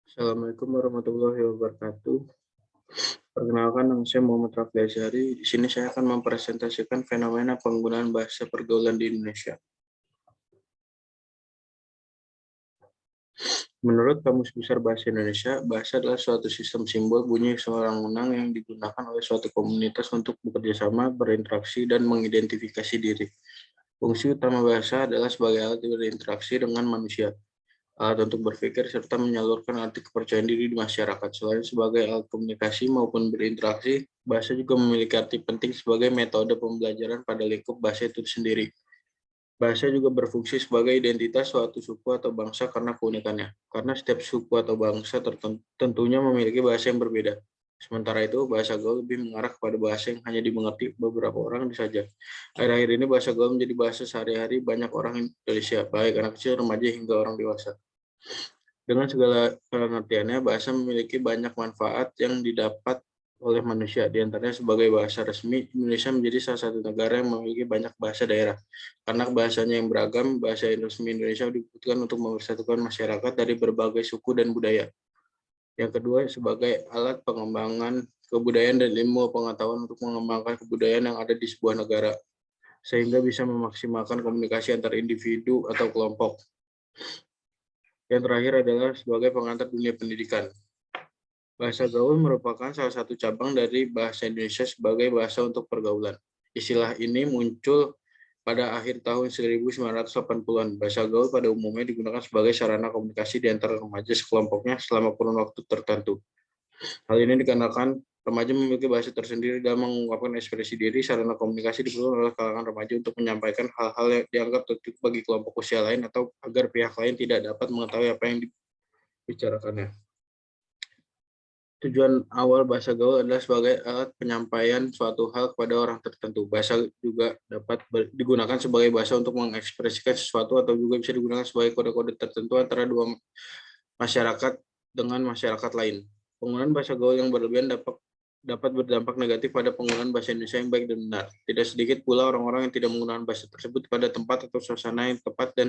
Assalamualaikum warahmatullahi wabarakatuh. Perkenalkan, nama saya Muhammad Rafli Azhari. Di sini saya akan mempresentasikan fenomena penggunaan bahasa pergaulan di Indonesia. Menurut Kamus Besar Bahasa Indonesia, bahasa adalah suatu sistem simbol bunyi sewenang-wenang yang digunakan oleh suatu komunitas untuk bekerja sama, berinteraksi, dan mengidentifikasi diri. Fungsi utama bahasa adalah sebagai alat berinteraksi dengan manusia, alat untuk berpikir, serta menyalurkan arti kepercayaan diri di masyarakat. Selain sebagai alat komunikasi maupun berinteraksi, bahasa juga memiliki arti penting sebagai metode pembelajaran pada lingkup bahasa itu sendiri. Bahasa juga berfungsi sebagai identitas suatu suku atau bangsa karena keunikannya. Karena setiap suku atau bangsa tentunya memiliki bahasa yang berbeda. Sementara itu, bahasa gaul lebih mengarah kepada bahasa yang hanya dimengerti beberapa orang saja. Akhir-akhir ini bahasa gaul menjadi bahasa sehari-hari banyak orang Indonesia, baik anak kecil, remaja, hingga orang dewasa. Dengan segala pengertiannya, bahasa memiliki banyak manfaat yang didapat oleh manusia. Di antaranya sebagai bahasa resmi, Indonesia menjadi salah satu negara yang memiliki banyak bahasa daerah. Karena bahasanya yang beragam, bahasa resmi Indonesia dibutuhkan untuk mempersatukan masyarakat dari berbagai suku dan budaya. Yang kedua, sebagai alat pengembangan kebudayaan dan ilmu pengetahuan untuk mengembangkan kebudayaan yang ada di sebuah negara, sehingga bisa memaksimalkan komunikasi antar individu atau kelompok. Yang terakhir adalah sebagai pengantar dunia pendidikan. Bahasa gaul merupakan salah satu cabang dari bahasa Indonesia sebagai bahasa untuk pergaulan. Istilah ini muncul pada akhir tahun 1980-an. Bahasa gaul pada umumnya digunakan sebagai sarana komunikasi di antara remaja sekelompoknya selama kurun waktu tertentu. Hal ini dikarenakan remaja memiliki bahasa tersendiri dalam mengungkapkan ekspresi diri. Sarana komunikasi diperlukan oleh kalangan remaja untuk menyampaikan hal-hal yang dianggap tertutup bagi kelompok usia lain atau agar pihak lain tidak dapat mengetahui apa yang dibicarakannya. Tujuan awal bahasa gaul adalah sebagai alat penyampaian suatu hal kepada orang tertentu. Bahasa juga dapat digunakan sebagai bahasa untuk mengekspresikan sesuatu atau juga bisa digunakan sebagai kode-kode tertentu antara dua masyarakat dengan masyarakat lain. Penggunaan bahasa gaul yang berlebihan dapat berdampak negatif pada penggunaan bahasa Indonesia yang baik dan benar. Tidak sedikit pula orang-orang yang tidak menggunakan bahasa tersebut pada tempat atau suasana yang tepat dan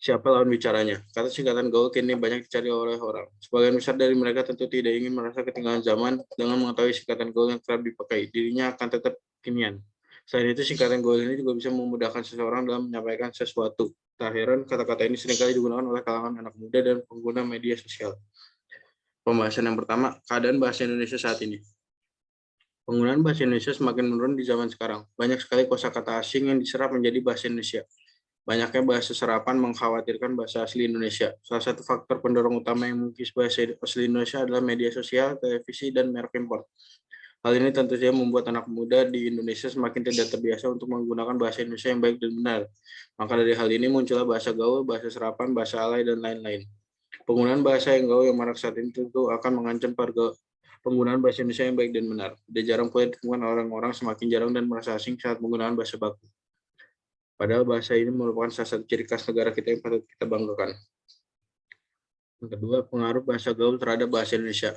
siapa lawan bicaranya. Kata singkatan gaul kini banyak dicari oleh orang. Sebagian besar dari mereka tentu tidak ingin merasa ketinggalan zaman dengan mengetahui singkatan gaul yang kerap dipakai. Dirinya akan tetap kekinian. Selain itu, singkatan gaul ini juga bisa memudahkan seseorang dalam menyampaikan sesuatu. Tak heran, kata-kata ini seringkali digunakan oleh kalangan anak muda dan pengguna media sosial. Pembahasan yang pertama, keadaan bahasa Indonesia saat ini. Penggunaan bahasa Indonesia semakin menurun di zaman sekarang. Banyak sekali kosakata asing yang diserap menjadi bahasa Indonesia. Banyaknya bahasa serapan mengkhawatirkan bahasa asli Indonesia. Salah satu faktor pendorong utama yang mengikis bahasa asli Indonesia adalah media sosial, televisi, dan merek impor. Hal ini tentu saja membuat anak muda di Indonesia semakin tidak terbiasa untuk menggunakan bahasa Indonesia yang baik dan benar. Maka dari hal ini muncullah bahasa gaul, bahasa serapan, bahasa alay, dan lain-lain. Penggunaan bahasa yang gaul yang marak saat ini tentu akan mengancam penggunaan bahasa Indonesia yang baik dan benar. Tidak jarang pula ditemukan orang-orang semakin jarang dan merasa asing saat menggunakan bahasa baku. Padahal bahasa ini merupakan salah satu ciri khas negara kita yang patut kita banggakan. Yang kedua, pengaruh bahasa gaul terhadap bahasa Indonesia.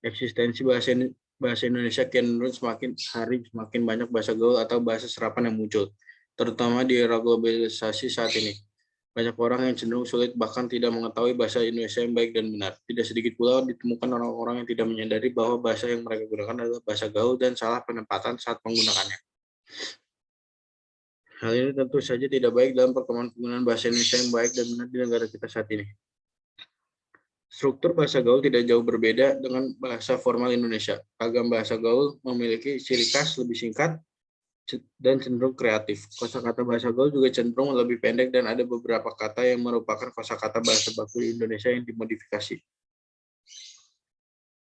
Eksistensi bahasa Indonesia kian menurun semakin hari semakin banyak bahasa gaul atau bahasa serapan yang muncul, terutama di era globalisasi saat ini. Banyak orang yang cenderung sulit bahkan tidak mengetahui bahasa Indonesia yang baik dan benar. Tidak sedikit pula ditemukan orang-orang yang tidak menyadari bahwa bahasa yang mereka gunakan adalah bahasa gaul dan salah penempatan saat menggunakannya. Hal ini tentu saja tidak baik dalam perkembangan penggunaan bahasa Indonesia yang baik dan benar di negara kita saat ini. Struktur bahasa gaul tidak jauh berbeda dengan bahasa formal Indonesia. Ragam bahasa gaul memiliki ciri khas lebih singkat dan cenderung kreatif. Kosakata bahasa gaul juga cenderung lebih pendek dan ada beberapa kata yang merupakan kosakata bahasa baku Indonesia yang dimodifikasi.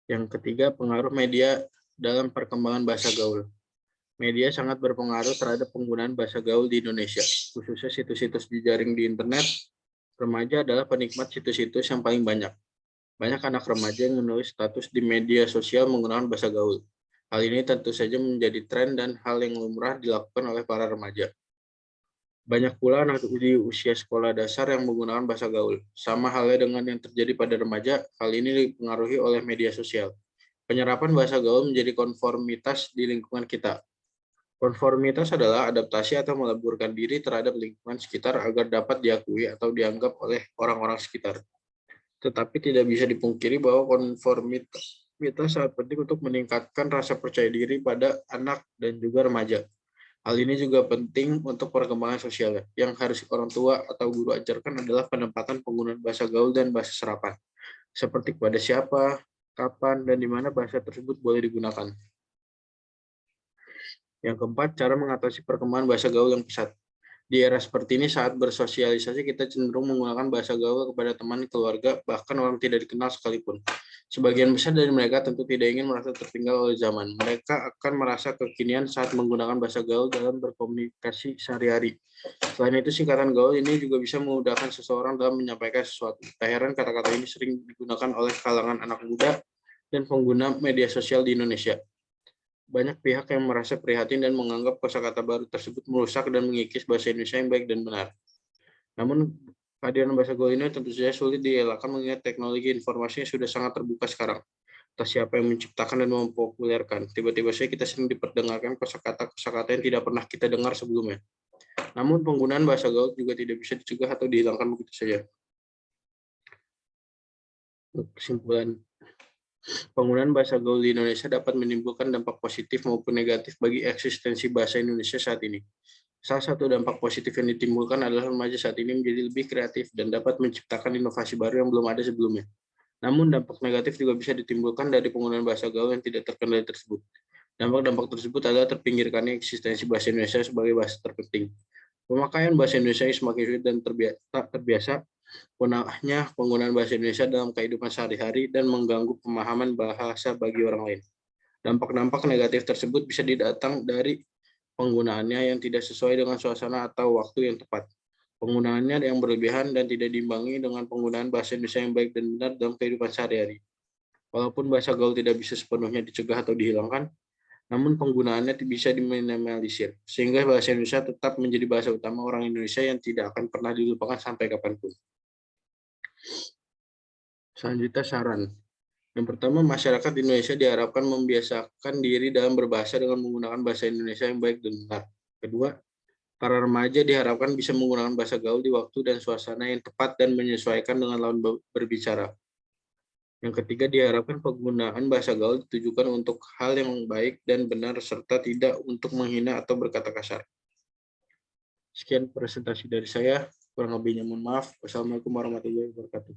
Yang ketiga, pengaruh media dalam perkembangan bahasa gaul. Media sangat berpengaruh terhadap penggunaan bahasa gaul di Indonesia, khususnya situs-situs jejaring di internet. Remaja adalah penikmat situs-situs yang paling banyak. Banyak anak remaja yang menulis status di media sosial menggunakan bahasa gaul. Hal ini tentu saja menjadi tren dan hal yang lumrah dilakukan oleh para remaja. Banyak pula anak di usia sekolah dasar yang menggunakan bahasa gaul. Sama halnya dengan yang terjadi pada remaja, hal ini dipengaruhi oleh media sosial. Penyerapan bahasa gaul menjadi konformitas di lingkungan kita. Konformitas adalah adaptasi atau meleburkan diri terhadap lingkungan sekitar agar dapat diakui atau dianggap oleh orang-orang sekitar. Tetapi tidak bisa dipungkiri bahwa konformitas sangat penting untuk meningkatkan rasa percaya diri pada anak dan juga remaja. Hal ini juga penting untuk perkembangan sosialnya. Yang harus orang tua atau guru ajarkan adalah penempatan penggunaan bahasa gaul dan bahasa serapan, seperti kepada siapa, kapan, dan di mana bahasa tersebut boleh digunakan. Yang keempat, cara mengatasi perkembangan bahasa gaul yang pesat. Di era seperti ini, saat bersosialisasi, kita cenderung menggunakan bahasa gaul kepada teman, keluarga, bahkan orang tidak dikenal sekalipun. Sebagian besar dari mereka tentu tidak ingin merasa tertinggal oleh zaman. Mereka akan merasa kekinian saat menggunakan bahasa gaul dalam berkomunikasi sehari-hari. Selain itu, singkatan gaul ini juga bisa memudahkan seseorang dalam menyampaikan sesuatu. Tak heran kata-kata ini sering digunakan oleh kalangan anak muda dan pengguna media sosial di Indonesia. Banyak pihak yang merasa prihatin dan menganggap kosakata baru tersebut merusak dan mengikis bahasa Indonesia yang baik dan benar. Namun, kehadiran bahasa gaul ini tentu saja sulit dielakkan mengingat teknologi informasinya sudah sangat terbuka sekarang. Entah siapa yang menciptakan dan mempopulerkan. Tiba-tiba saja kita sering diperdengarkan kosakata yang tidak pernah kita dengar sebelumnya. Namun, penggunaan bahasa gaul juga tidak bisa dicegah atau dihilangkan begitu saja. Kesimpulan, penggunaan bahasa gaul di Indonesia dapat menimbulkan dampak positif maupun negatif bagi eksistensi bahasa Indonesia saat ini. Salah satu dampak positif yang ditimbulkan adalah remaja saat ini menjadi lebih kreatif dan dapat menciptakan inovasi baru yang belum ada sebelumnya. Namun dampak negatif juga bisa ditimbulkan dari penggunaan bahasa gaul yang tidak terkendali tersebut. Dampak-dampak tersebut adalah terpinggirkannya eksistensi bahasa Indonesia sebagai bahasa terpenting. Pemakaian bahasa Indonesia yang semakin sulit dan tak terbiasa, punahnya penggunaan bahasa Indonesia dalam kehidupan sehari-hari dan mengganggu pemahaman bahasa bagi orang lain. Dampak-dampak negatif tersebut bisa datang dari penggunaannya yang tidak sesuai dengan suasana atau waktu yang tepat. Penggunaannya yang berlebihan dan tidak diimbangi dengan penggunaan bahasa Indonesia yang baik dan benar dalam kehidupan sehari-hari. Walaupun bahasa gaul tidak bisa sepenuhnya dicegah atau dihilangkan, namun penggunaannya bisa diminimalisir, sehingga bahasa Indonesia tetap menjadi bahasa utama orang Indonesia yang tidak akan pernah dilupakan sampai kapanpun. Selanjutnya saran. Yang pertama, masyarakat Indonesia diharapkan membiasakan diri dalam berbahasa dengan menggunakan bahasa Indonesia yang baik dan benar. Kedua, para remaja diharapkan bisa menggunakan bahasa gaul di waktu dan suasana yang tepat dan menyesuaikan dengan lawan berbicara. Yang ketiga, diharapkan penggunaan bahasa gaul ditujukan untuk hal yang baik dan benar serta tidak untuk menghina atau berkata kasar. Sekian presentasi dari saya. Kurang lebihnya mohon maaf. Wassalamualaikum warahmatullahi wabarakatuh.